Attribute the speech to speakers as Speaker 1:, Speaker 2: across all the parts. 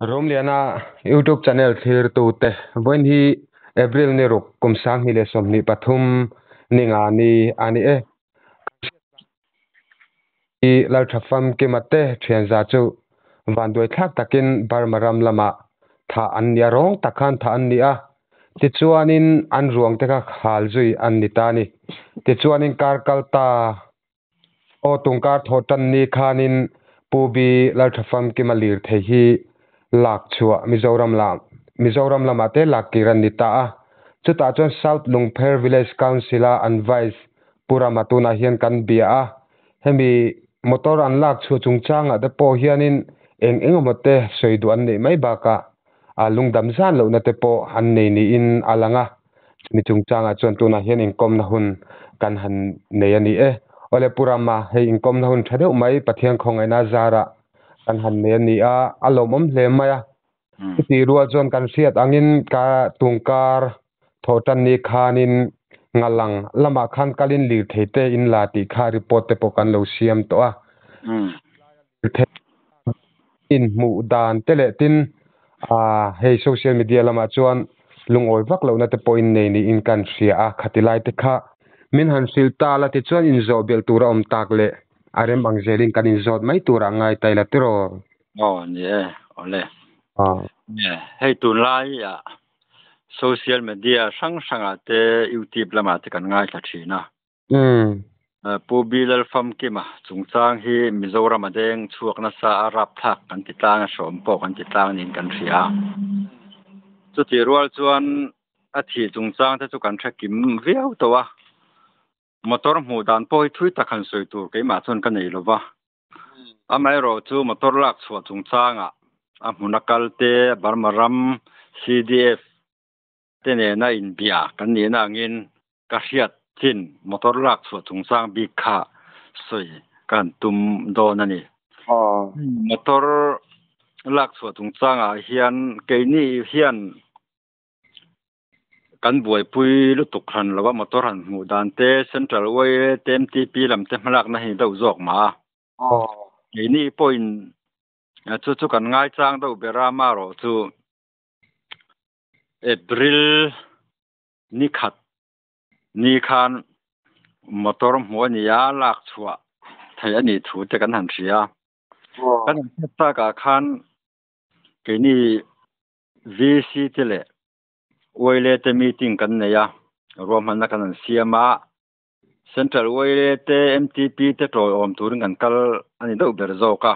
Speaker 1: Rom liana YouTube channel thir tu te when hi April ni ruk kum sang hi le som ni pathum ni nga ni ani i lal thafam ke mate thian za chu van doi thak takin barmaram lama tha an ya rong takhan tha an ni a ti chuanin an ruang te ka khal zui an ni ta ni ti chuanin kar kalta o tungkar thotan ni khanin pubi lal thafam ke malir the hi lak chua Mizoram lamate lak kiran ni ta a chuta chuan South Lungpher Village Council an vice pura matuna hian kan bia a hemi motor an lak chu chungchanga te po hianin engomote soidu an nei mai baka a lungdam zan lo na te po an nei ni in alanga mi chungchanga chuan tuna hian inkom na hun kan han nei ani ole purama hei inkom na hun thadeu mai pathian khongai na zara kan han nei ani a alomom hle maya ti rual chuan kan siat angin ka tungkar thotan ni khanin ngalang lama khan kalin lir theite in la ti kha report te po kan lo siam to a in mu dan tele tin hei social media lama chuan lungoi vak lo na te point nei ni in kan sia a khatilai te kha min han sil ta la ti chuan in zo bel tura om tak le arem angzelin kan in zot mai tura ngai taila tiro
Speaker 2: yeah, ole. Yeah, hey tu lai ya. Social media sang ate YouTube lama te kan ngai thina. Pubilal fam kima chungchang hi Mizoram adeng chuak na sa arap thak kan titlang som po kan titlang nin kan ria. Chu ti rual chuan athi chungchang te chu kan thakim viau towa. Motor mu dan poi thui takhan soi tur ke ma chon kan nei lova. Amai ro chu motor lak chua chungchanga amunakal te barmaram CDF tene na in bia kan ni na ngin ka hiat chin motor lak chua chungchang bi kha soi kan tum do na ni motor lak chua chungchanga hian ke ni hian kan buai pui lu tuk khan lawa motor han mu dan te central way te MTP lam te malak na hi do jok ma ke ni point chu kan ngai chang do berama ro chu April ni khat ni khan motor mo ni ya lak chua thai ani thu te kan han ria kan ta ka khan ke ni VC te le oile te meeting kan ne ya rom han na kan siama central oile te MTP te to om tur ngan kal ani do ber zo ka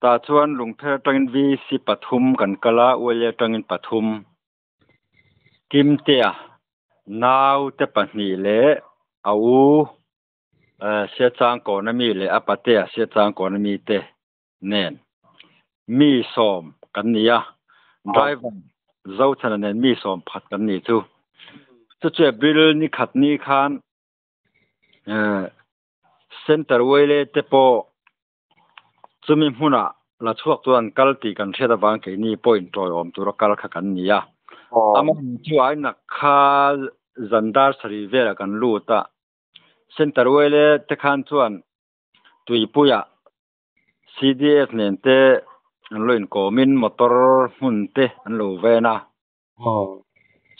Speaker 2: ta chuan lungpher tangin VC pathum kan kala oile tangin pathum kim te a naw te pahni le au sia chang ko na mi le apate a sia chang ko na mi te nen mi som kan nia driver zo chana nen mi som phat kan ni chu che bill ni khat ni khan center wele te po chumi huna la chuak tuan kalti kan theda wang ke ni point toy om tura kal kha kan nia ama chu ai na kha zandar sari vera kan luta center wele te khan chuan tuipuya CDF nen te an loin komin motor hun te an lo vena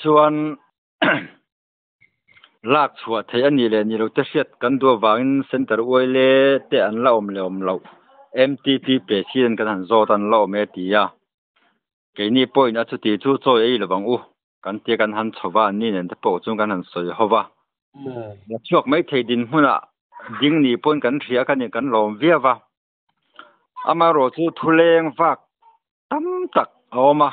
Speaker 2: chuan lak chua thei ani le ni lo te hriat kan do wangin center wele te an la om le om lo MTP president kan han zo tan lo me tia ke ni point a chu ti chu choi ei lo bang u kan te kan han chowa ni nen te po chung kan han soi howa la chuak mai thei din huna ding ni point kan thria kan ni kan lom viawa ama ro chu thuleng vak tam tak awma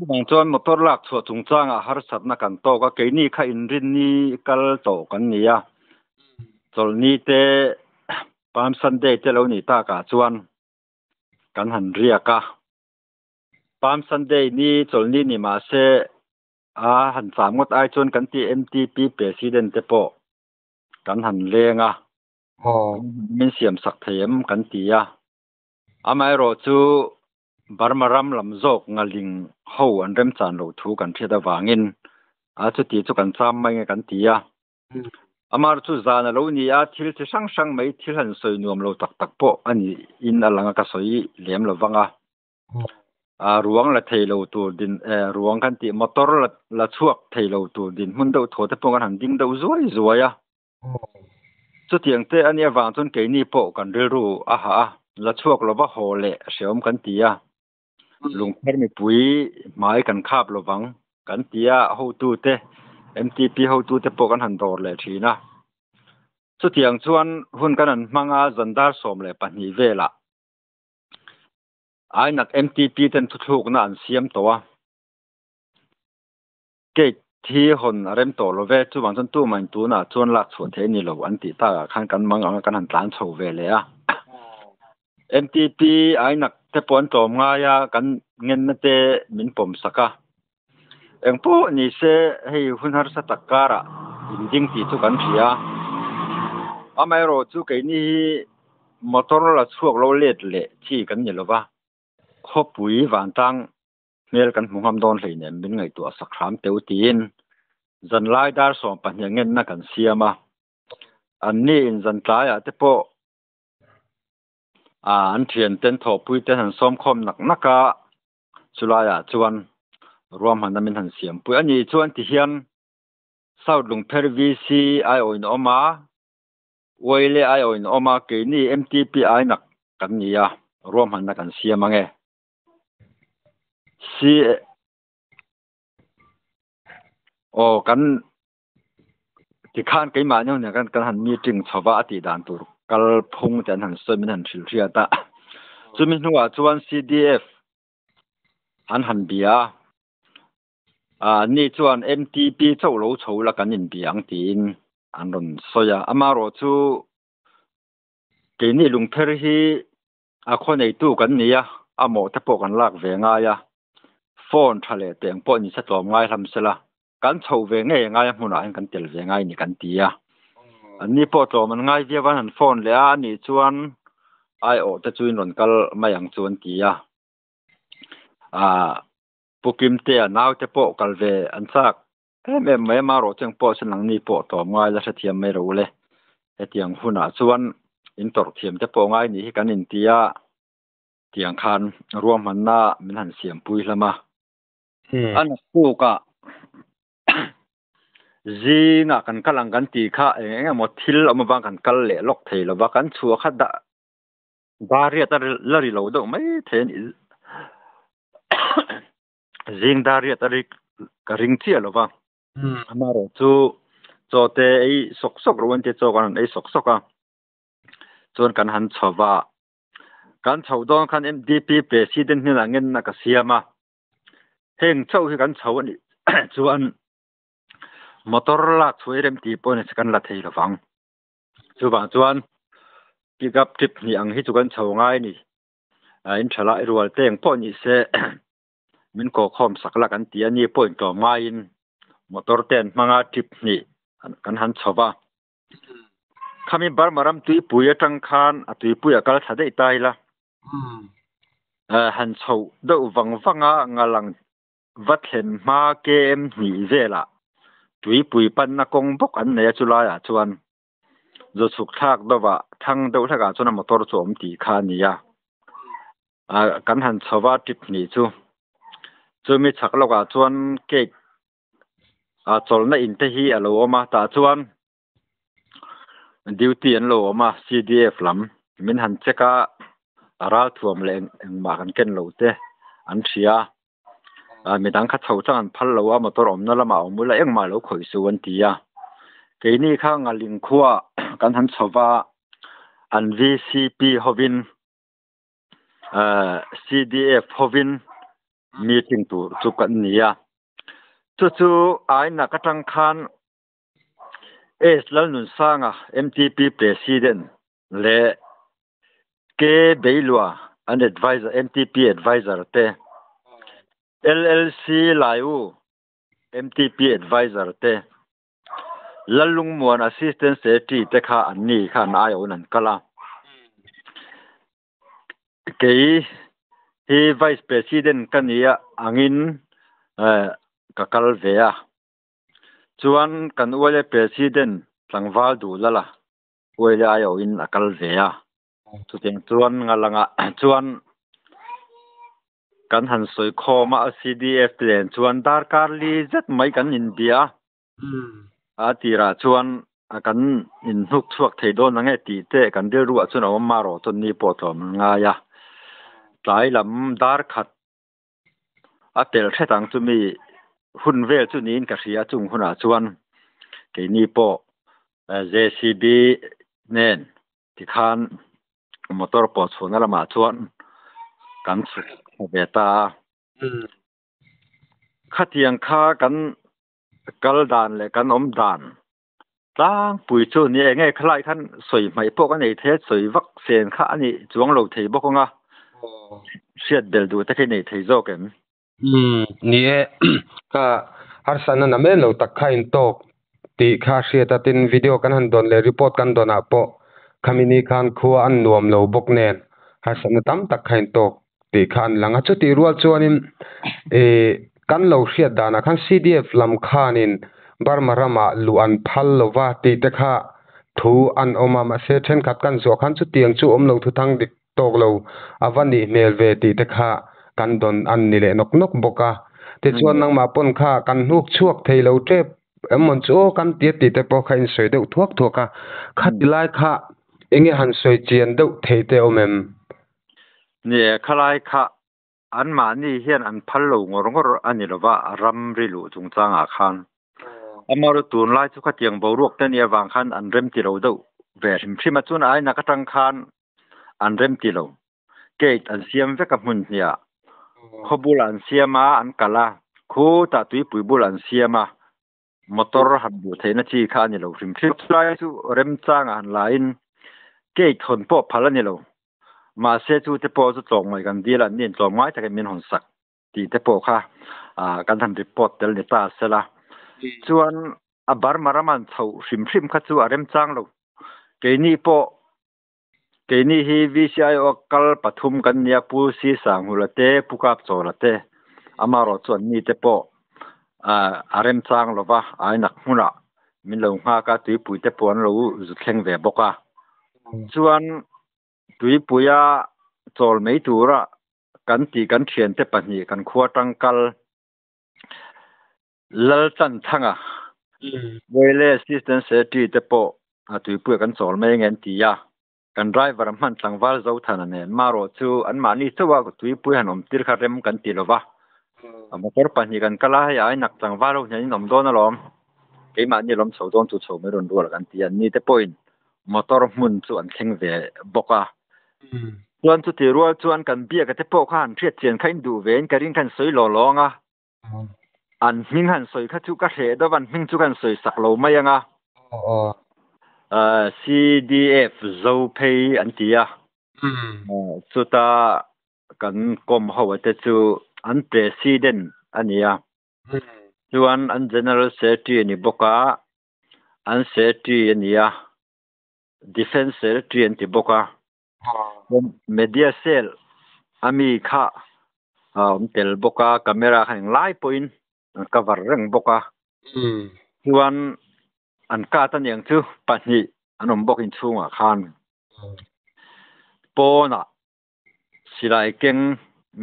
Speaker 2: bang chuan motor lak chua chungchang a har sat na kan to ka ke ni kha in rin ni kal to kan nia chol ni te Palm Sunday te lo ni ta ka chuan kan han ria ka Palm Sunday ni chol ni ni ma se a han chamngot ai chuan kan ti MTP president te po kan han lenga min siam sak theim kan tia amai ro chu barmaram lam zok ngaling ho an rem chan lo thu kan theda wangin a chu ti chu kan cham mai kan tia amar chu zana lo ni a thil chi sang mai thil han soi nuam lo tak tak po ani in alanga ka soi lem lo wanga ruang la thei lo tur din ruang kan ti motor la chuak thei lo tur din mun do tho te pong han ding do zuai zuai a chu tiang te ania wang chun ke ni po kan ril ru a ha la chuak lo ba ho le seom kan ti a lung pher mi pui mai kan khap lo wang kan ti a ho tu te MTP ho tu te po kan han dor le thina chu tiang chuan hun kan an hmanga zandar som le pahnih vela ai nak MTP ten thu thuk na an siam to a ke thi hon rem to lo ve chu wang chun tu man tu na chuan lak chhu the ni lo an ti ta khan kan mang ang kan han tlan chho ve le a MTP ai nak te pon tom nga ya kan ngen na te min pom saka eng po ni se hei hun har sa takara in ding ti chu kan thia amai ro chu ke ni motor la chuak lo let le chi kan ni lo ba kho pui van tang mel kan hmungam don hlei nem min ngai tu asakhram teu tin zan lai dar som pahnya ngen na kan siama an ni in zan tlai a te po an thian ten tho pui ten han som khom nak naka chulaya chuan ruam han min han siam pui ani chuan ti hian south lung pher VC ai oin oma oile ai oin oma ke ni MTP ai nak kan nia ruam han na kan siam ange si o kan ti khan ke ma ne kan han meeting chowa ati dan tur kal phung ten han somin han thil thria ta chumi nuwa chuan CDF an han bia ni chuan MTP chho lo chho la kan in biang tin an ron soya amaro chu ke ni lung pher hi a khonei tu kan nia amo te po kan lak ve nga ya phone thale teng po ni sa tlom ngai hlam sela kan chho ve nge ngai hmuna an kan tel ve ngai ni kan tia ani po tlom an ngai via wan han phone le a ni chuan ai o te chuin ron kal mayang chuan tia pukim te naw te po kal ve an sak me ma ro cheng po san lang ni po tlom ngai la thiam me ro le etiang huna chuan in tor thiam te po ngai ni kan in tia tiang khan ruam man na min han siam pui hlama an ku ka zinga kan kalang kan ti kha enga mo thil ama bang kan kal le lok thei lo ba kan chu kha da daria tar lari lo do mai then zing daria tar ka ring chi lo ba amaro chu chote ei sok sok ron te cho kan ei sok sok a chon kan han chowa kan chaudon kan MDP president ni la ngen na ka siama heng chau hi kan chau ani chuan motor la chuirem ti pon kan la thei lawang chu bang chuan pick up tip ni ang hi chu kan chho ngai ni in thala rual teng po ni se min ko khom sakla kan ti ani point to mai in motor ten manga tip ni kan han chowa khami bar maram tui puya tang khan a tui puya kal thadei tai la han chho do wang wanga ngalang vathen ma kem ni vela tui pui pan na kong bok an ne chula ya chuan zo chuk thak dowa thang do thaka chuna motor chom ti kha ni ya kan han chowa tip ni chu mi chak loka chuan ke cholna in te hi alo oma ta chuan duty an lo oma CDF lam min han cheka aral thuam le eng ma kan ken lo te an thia midang kha chho chang an phal lo a motor om na lama omula eng ma lo khoi su an tia ke ni kha ngaling khuwa kan han chowa an VCP hovin CDF hovin meeting tur chu kan nia chu ai na ka tang khan lal nun sanga MTP president le ke beilwa an advisor MTP advisor te LLC laiu MTP advisor te lalung muan assistant secretary te kha anni kha na yo nan kala ke hi vice president kania angin kakal vea chuan kan uale president tlangwal du lala uale ayo in akal vea chu teng chuan ngalanga chuan kan han soi khoma CDF ten chuan dar karli zet mai kan India a tira chuan kan in hnuk thuak thei don ange ti te kan del ru chun awm maro ton ni po thom nga ya tlai lam dar khat a tel thetang chu mi hun vel chu nin ka hria chung huna chuan ke ni po JCB nen ti khan motor po chhuna lama chuan kan chu beta khatiang kha kan kal dan le kan om dan tang pui chu ni nge khlai than soi mai po ka nei the soi vak sen kha ani chuang lo thei bokonga siat bel du ta ke nei thei zo ken
Speaker 1: nie ka har sana na men lo tak kha in tok ti kha hria ta tin video kan han don le report kan dona po khamini khan khuwa an nuam lo bok nen har sana tam tak kha in tok ti khan langa chu ti rual chuanin kan lo hriat dana khan CDF lam khanin barmarama lu an phal lova ti te kha thu an oma ma se then khat kan zo khan chu tiang chu om lo thu thang dik tok lo awani mel ve ti te kha kan don an ni le nok nok boka te chuan nang ma pon kha kan hnuk chuak thei lo trep emon chu kan ti ti te po kha in soi deuh thuak thuaka khatilai kha enge han soi chian deuh thei te omem
Speaker 2: ni khalai kha an ma ni hian an phal lo ngor ngor ani lova ram ri lu chung changa khan amaru tun lai chu khatiang boruak te ni awang khan an rem ti lo deuh ve hrim hrim chun ai na ka tang khan an rem ti lo gate an siam veka mun nia khobul an siama an kala khu ta tui pui bul an siama motor han bu theina chi kha ni lo hrim hrim lai chu rem chang an lain gate thon po phala ni lo ma se chu te po chu tlong mai kan dil an nin tlong mai ta ke min hon sak ti te po kha kan han report tel ni ta sela chuan a bar maraman chho hrim hrim kha chu a rem chang lo ke ni po ke ni hi VCI o kal pathum kan nia pu si sang hulate pukap cholate amaro chuan ni te po a rem chang lova ai nak huna min lo nga ka tui pui te pon lo zu thleng ve boka chuan tui puya chol mei tura kan ti kan thian te pahni kan khuwa tangkal lal chan thanga wele assistance secretary te po a tui pu kan chol mai ngen ti ya kan driver man tlangwal zo thana ne maro chu an mani chuwa ko tui pu han om tir kha rem kan ti lova motor pahni kan kala ya ai nak tlangwal ni nom don alom ke mani lom so don tu so me ron dur kan ti an ni te point motor mun chu an thleng ve boka chuan chu ti rual chuan kan bia ka te po khan thiat chen khain du ven ka ring kan soi lo longa an hming han soi kha chu ka hre do ban hming chu kan soi sak lo mai anga CDF zo pay an tia chuta kan kom hawa te chu an president ania chuan an general secretary ni boka an secretary ania defense secretary an ti boka media cell ami kha tel boka camera khang lai point cover reng boka chuan an ka tan yang chu pahni anom bokin chunga khan pona silai keng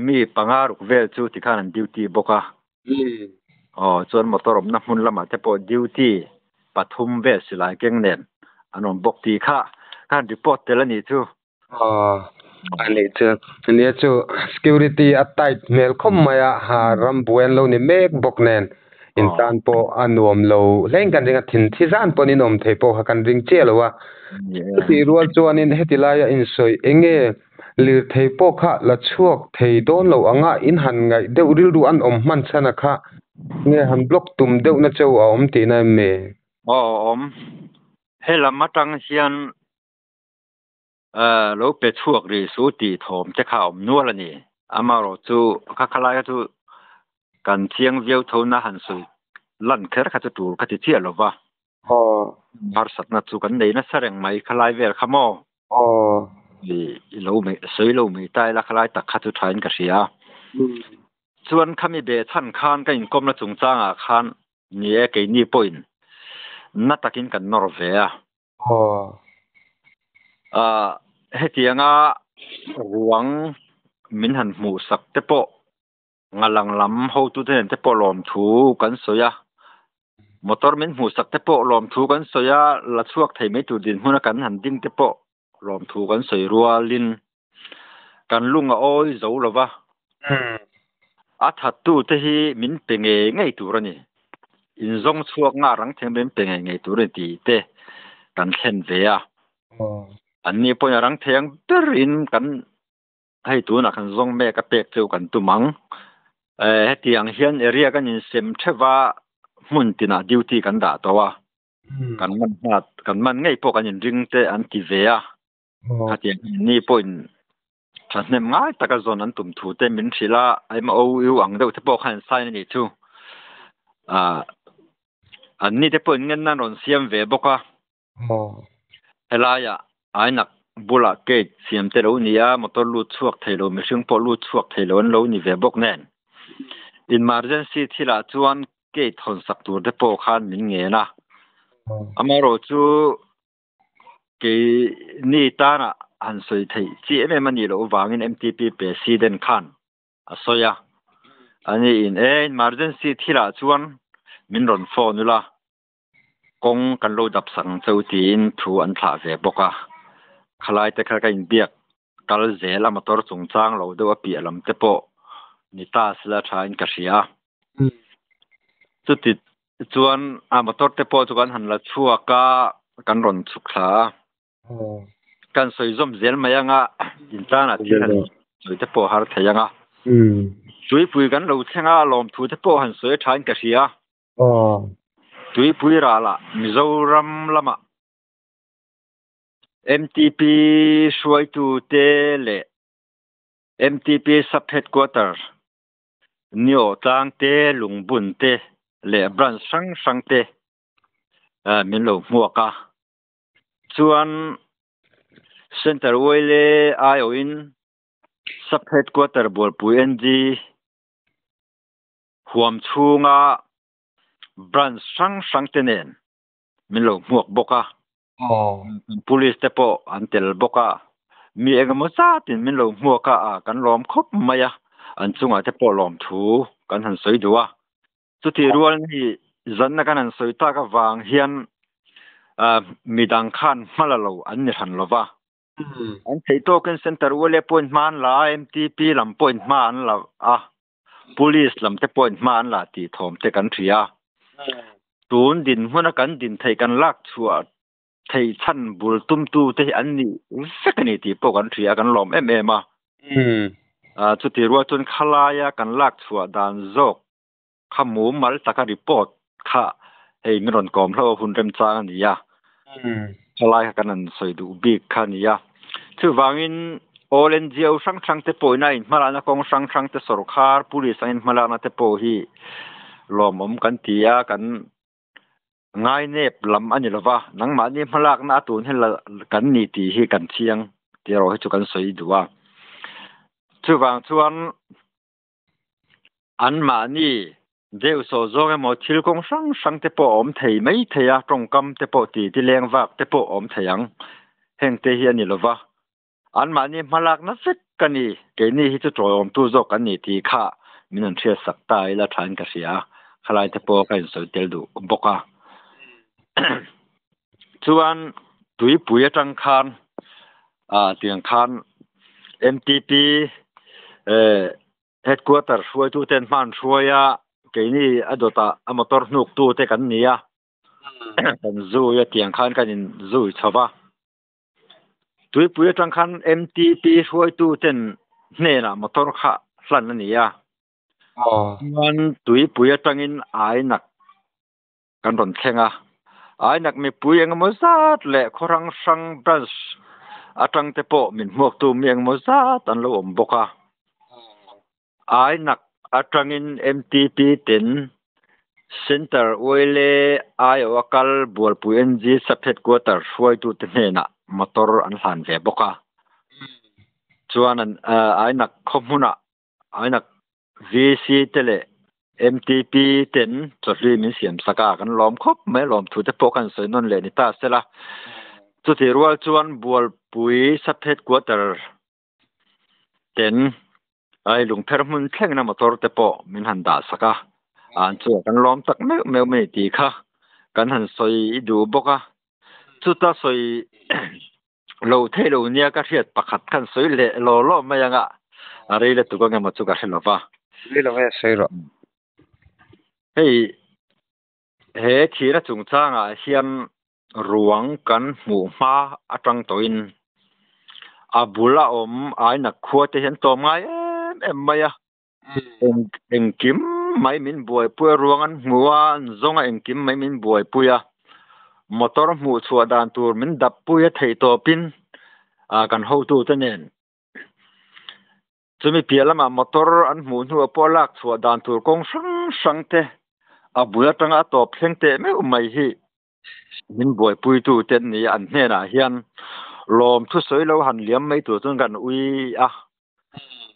Speaker 2: mi pangaruk vel chu ti khan an duty boka chuan motorom na mun lama te po duty pathum ve silai keng nen anom bok ti kha kan report telani chu
Speaker 1: ani chu security atai mel khom maya ha ram buen lo ni mek bok nen in tan po anuam lo leng kan ringa thin thi ran po ni nom thei po ha kan ring che lo wa ti rual chuanin hetilaya in soi enge lir thei po kha la chuak thei don lo anga in han ngai deuh ril du an om man chana kha nge han block tum deuh na cheu a om ti na me
Speaker 2: om hela matang hian lo pe chuak ri su ti thom te kha om nual ani amaro chu kha khalai chu kan chiang viau thona han sui lan kher kha chu tur kha ti chia lova har satna chu kan nei na sareng mai khalai ver khamo lo me soi lo me tai la khalai tak kha chu thain ka ria chuan khami be chan khan ka in kom na chung changa khan ni e ke ni point na takin kan nor ve hetianga ruang min han mu sak te po ngalang lam ho tu ten te po lom thu kan soya motor min hu sak te po lom thu kan soya la chuak thei mai tu din huna kan han ding te po lom thu kan soi rualin kan lunga oi zo lova a that tu te hi min penge ngei tu rani in zong chuak nga rang theng ben penge ngei tu re ti te kan thlen ve a an ni po rang theng ber in kan hai tu na kan zong me ka pek chu kan tu mang hetiang hian area kan in sem thewa mun tina duty kan da to wa kan man ngei po kan in ring te an ti ve a hatiang ni po in thasnem ngai taka zon an tum thu te min thila ai ma o yu ang deuh te po khan sai ni chu an ni te po ngen nan ron siam ve boka helaya ainak bula ke siam te lo ni a motor lu chuak thailo mi hring po lu chuak thailo an lo ni ve bok nen emergency thila chuan ke thon sak tur te po khan min nge na amaro chu ke ni ta na an soi thei chi em ani lo wangin MTP president khan asoya ani in emergency thila chuan min ron phone la kong kan lo dap sang chautin thu an thla ve boka khalai te kha ka in biak kal zel a motor chungchang lo do a pi alam te po ni ta sla tha in ka ria chuti chuan a motor te po chu kan han la chua ka kan ron chukha kan soi zom zel mayanga intana thian soi te po har thayanga tui pui kan lo thenga lom thu te po han soi thain ka ria tui pui ra la Mizoram lama MTP suai tu te le MTP sub headquarter nio tang te lungbun te le branch sang te min lo muaka chuan center oile ayoin sub headquarter bolpui NG huam chunga branch sang te nen min lo muak boka police te po antel boka mi engamo sa tin min lo muaka a kan lom khop maya an chunga te po lom thu kan han soi duwa chuti rual ni zanna kan an soi ta ka wang hian midang khan malalo an ni han lova an thei token center wole point man la MTP lam point man la police lam te point man la ti thom te kan thria tun din huna kan din thei kan lak chua thei chan bul tum tu te an ni sekani ti po kan thria kan lom ma chuti ruwa chun khalaya kan lak chua dan zok khamu mal taka report kha hei miron kom hlo hun rem chang ani ya khalai kan an soi du big khan ya chu wangin all NGO sang te po na in malana kong sang te sarkar police in malana te po hi lom kan tia kan ngai nep lam ani lova nangma ni malak na tun hela kan ni ti hi kan chiang ti ro hi chu kan soi duwa chu wang chuan an ma ni deu so zong mo thil kong sang te po om thei mai theya tong kam te po ti leng wak te po om theyang heng te hi ani lova an ma ni malak na sek kani ke ni hi chu trom tu zo kan ni ti kha minan thia sak tai la than ka sia khalai te po kan so tel du boka chuan tui pui atang khan tiang khan MTP headquarter suai tu ten man suaya ke ni adota motor nuk tu te kan nia kan zu ya tiang khan kan in zu chawa tui pui atang khan MTP suai tu ten ne na motor kha hlan ani ya chuan tui pui atang in ai nak kan ron thenga ai nak me pui engmo zat le khorang sang branch atang te po min muak tu mi engmo zat an lo om boka ai nak atangin MTP ten center oile ai wakal bolpui NG sub headquarter suai tu te na motor an hlan ve boka chuan an ai nak khomuna ai nak VC tele MTP ten chotli min siam saka kan lom khop mai lom thu te po kan soi non le ni ta sela chu ti rual chuan bol pui sub headquarter ten ai lung pher mun thleng na motor te po min han da saka an chu kan lom tak me me ti kha kan han soi du boka chuta soi lo the lo nia ka riat pakhat kan soi le lo ma yanga are le tu ko ngam chu ka hlowa
Speaker 1: le lo he sei ro
Speaker 2: hei he thira chung changa hian ruang kan hmu ma atang toin abula om ai na khuate hen tom ngai em maya eng kim mai min buai pu ruangan hmuwa zonga eng kim mai min buai puya motor hmu chua dan tur min dap puya thei to pin kan ho tu tenen chumi pialama motor an hmu nu polak chua dan tur kong sang te abuya tanga top thlengte me umai hi min buai pui tu ten ni an hena hian lom thu soi lo han liam mai tu chun kan ui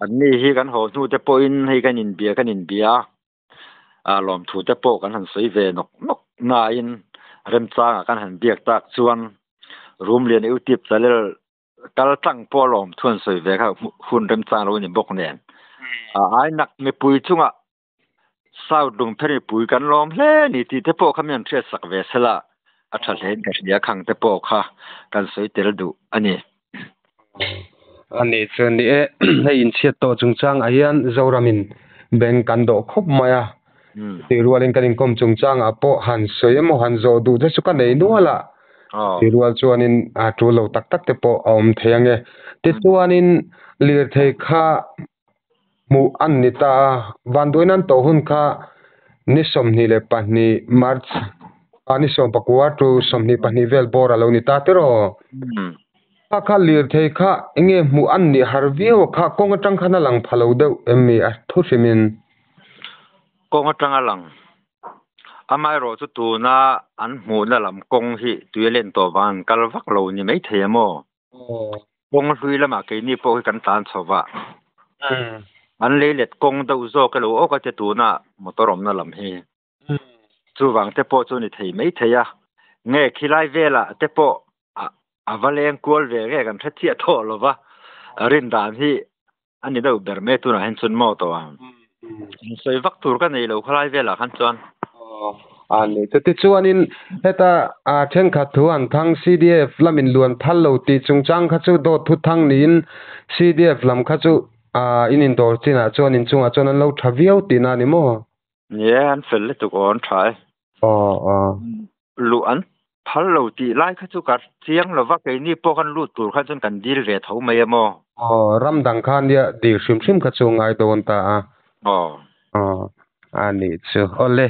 Speaker 2: an ni hi kan ho nu te point hi kan in bia lom thu te po kan han soi ve nok na in rem changa kan han biak tak chuan room lian eu tip chalel kal tang po lom thun soi ve kha hun rem chang lo ni bok nen ai nak me pui chunga sau dung pheri pui kan lom hle ni ti te po khamian thre sak ve sela a tha len ka ria khang te po kha kan soi tel du ani
Speaker 1: ani chen ni e hei in chiat to chung chang a hian zoramin beng kan do khop maya ti rualin kan in kom chung chang a po han soi mo han zo du te chu ka nei nuala ti rual chuanin a tu lo tak tak te po om theange ti chuanin lir thei kha mu an ni ta van doinan to hun kha ni som ni le pahni march ani som pakwa tu som ni pahni vel bora lo ni ta te ro kha lir thei kha enge mu an ni harvio kha kong atang khana lang phalo deu emmi a thu simin
Speaker 2: kong atang lang amai ro chu tu na an hmu na lam kong hi tuilen to van kalvak lo ni mai themo kong hui lama ke ni po kan tan chowa an le let kong do zo ka lo o ka te tu na motorom na lam hi chu wang te po chu ni thei mai theya nge khilai vela te po avaleng kol ve ge kan thia tho lova rin dan hi ani do ber me tu na hen chun mo to an soi vak tur ka nei lo khlai vela khan chuan
Speaker 1: ani te chuanin heta a then kha thu an thang CDF lamin luan thal lo ti chungchang kha chu do thu thang nin CDF lam kha chu inin dor china chuanin chunga chuan an lo thaviau ti na ni mo
Speaker 2: ye an fel le tu on thai lu an phal lo ti lai kha chu ka chiang lo va ke ni po kan lu tur kha chun kan dil ve tho mai mo
Speaker 1: ram dang khan dia di shim kha chu ngai don ta ani chu ole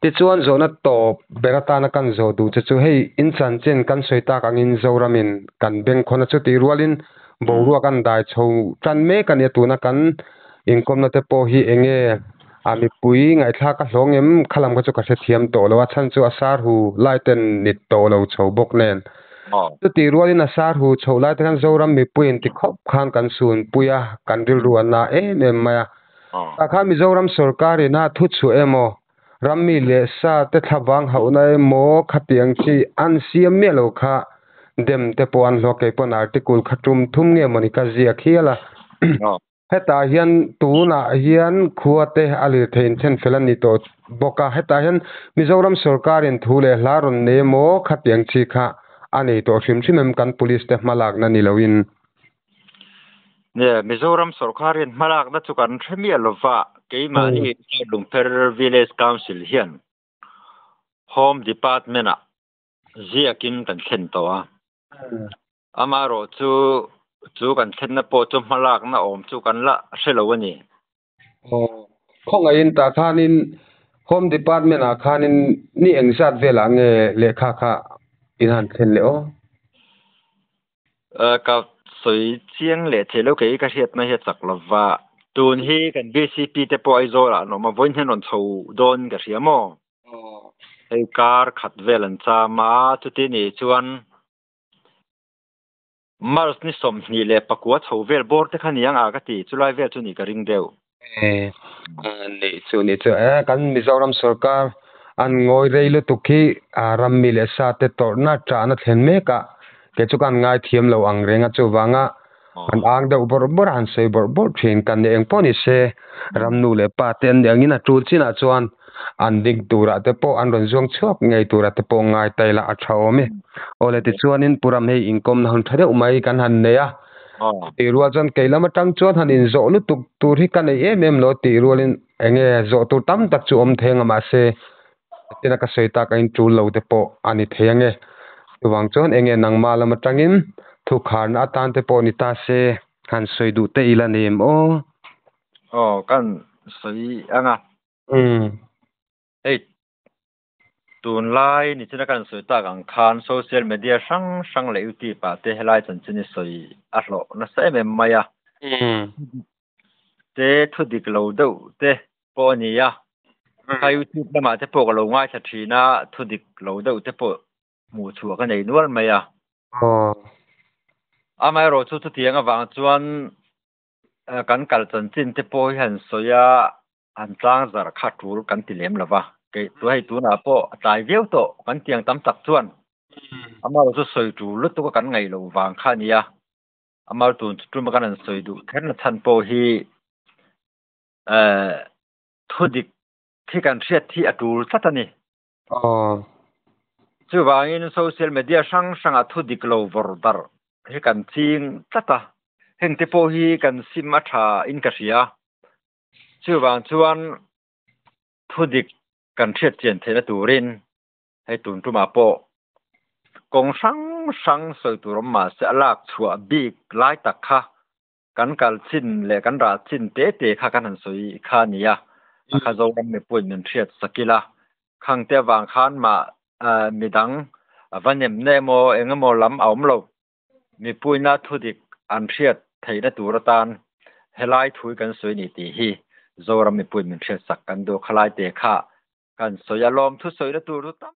Speaker 1: ti chuan zona top berata na kan zo du chu hei in chan chen kan soita kang in zoramin kan beng khona chu ti rualin boruwa kan dai chho tran me kan ya tu na kan income na te po hi enge ami pui ngai thla ka hlongem khalam ka chu ka se thiam to lo a chan chu asar hu laiten nit to lo chho bok nen tu ti rualin asar hu chho lai te kan zoram mi puin ti khop khan kan sun puya kan dil ruan na em maya takha Mizoram sarkar na thu chu emo rammi le sa te thabang hauna emo khatiang chi an siam me lo kha dem te pon lo ke pon article khatum thum nge monika zia khiala heta hian tu na hian khuate ali thein chen felani to boka heta hian Mizoram sarkar in thule hlarun ne mo khatiang chi kha ani to hrimem kan police te malak na ni loin
Speaker 2: ne Mizoram sarkarin malak na chukan themi alova ke mani Lungper village council hian home department a ziakin kan khen to amaro chu kan khen na po chu malak na om chu kan la selowani
Speaker 1: khonga in ta khanin home department a khanin ni engsat vela nge lekha kha inhan khen le
Speaker 2: ka soi chiang le thelo ke ka hiat na he chak lova tun hi kan BCP te po aizora no ma voin hen on chho don ka riamo ei kar khat velan cha ma chu ti ni chuan mars ni som ni le pakwa chho vel bor te khaniang a ka ti chulai vel chu ni ka ring deu
Speaker 1: ni chu kan Mizoram sarkar an ngoi reilu tukhi rammi le sa te torna tra na thlen me ka ke chu kan ngai thiam lo ang renga chu wanga an ang deuh bor bor an sei bor bor thin kan eng pawh ni se ramnu le pa ten angin a tul chinah chuan an ding turah te pawh an rawn zuang chhuak ngei turah te pawh ngai taila a tha awm e ole ti chuanin puram hei inkom na hun tha deuh mai kan han nei a ti rual chuan keilam atang chuan han in zawh lu tuk tur hi kan ei em em lo ti rualin enge zawh tur tam tak chu awm theng ama se tina ka sei tak a in tul lo te pawh ani thei ange chuwang chuan enge nangma lam atangin thu kharna atan te pawh ni ta se han soi duh te ila nem o
Speaker 2: kan soi anga ei tun lai ni china kan soi tak ang khan social media sang le uti pa te helai chan chini soi a hlo na se mem maya te thu dik lo deuh te pawh ni ya ka YouTube lama te pawh lo ngai tha thina thu dik lo deuh te pawh mu chhuak ka nei nual mai a amai ro chu chu tiang awang chuan kan kal chan chin te pawh han soya an tlang zar kha tul kan ti lem lova ke tu hai tu na pawh tai veu to kan tiang tam tak chuan ama ro chu soi tu lu tu kan ngai lo wang kha nia ama tu tu ma kan an soi du then na chan pawh hi thu dik khi kan hriat thi atul chatani chu wangin social media sang a thu dik lo vor dar he kan ching tata heng te pawh hi kan sim a tha in ka hria chu wang chuan thu dik kan hriat chian theina turin hei tun tu ma pawh kong sang soi turam ma se alak chhuah bik lai tak kha kan kal chin le kan ra chin te kha kan han soi kha nia kha zo ram me pui men hriat sakila khang te wang khan ma midang avanem nemo engemaw lam awm lo mi puina thu dik an hriat theina turatan helai thui kan soi ni ti hi zoram mi pui men hriat sak kan do khalai te kha kan soya lom thu soi na tur